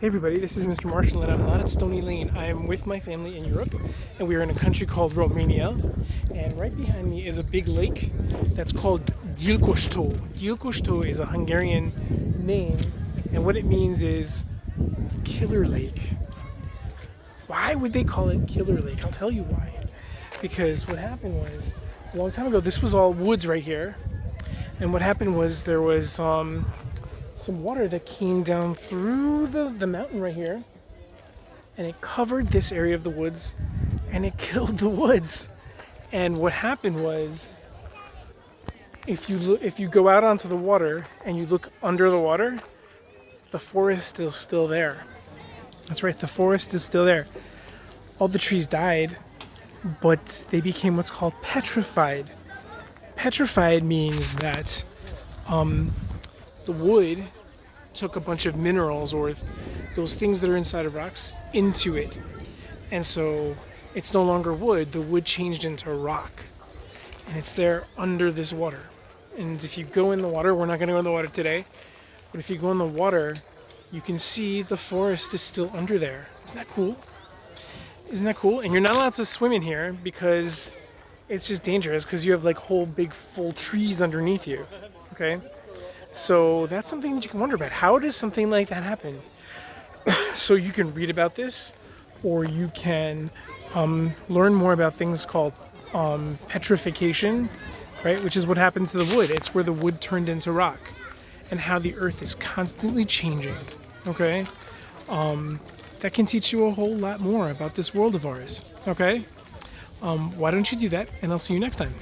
Hey everybody, this is Mr. Marshall and I'm not at Stony Lane. I am with my family in Europe and we are in a country called Romania, and right behind me is a big lake that's called Gyilkosto. Gyilkosto is a Hungarian name and what it means is killer lake. Why would they call it killer lake? I'll tell you why. Because what happened was, a long time ago, this was all woods right here, and what happened was there was some water that came down through the mountain right here, and it covered this area of the woods and it killed the woods. And what happened was, if you go out onto the water and you look under the water, the forest is still there. That's right, the forest is still there. All the trees died, but they became what's called petrified. Petrified means that the wood took a bunch of minerals or those things that are inside of rocks into it. And so it's no longer wood, the wood changed into rock. And it's there under this water. And if you go in the water, we're not going to go in the water today, but if you go in the water, you can see the forest is still under there. Isn't that cool? Isn't that cool? And you're not allowed to swim in here because it's just dangerous because you have like whole big full trees underneath you. Okay? So that's something that you can wonder about. How does something like that happen? So you can read about this, or you can learn more about things called petrification, right? Which is what happened to the wood. It's where the wood turned into rock, and how the earth is constantly changing. Okay? That can teach you a whole lot more about this world of ours. Okay? Why don't you do that? And I'll see you next time.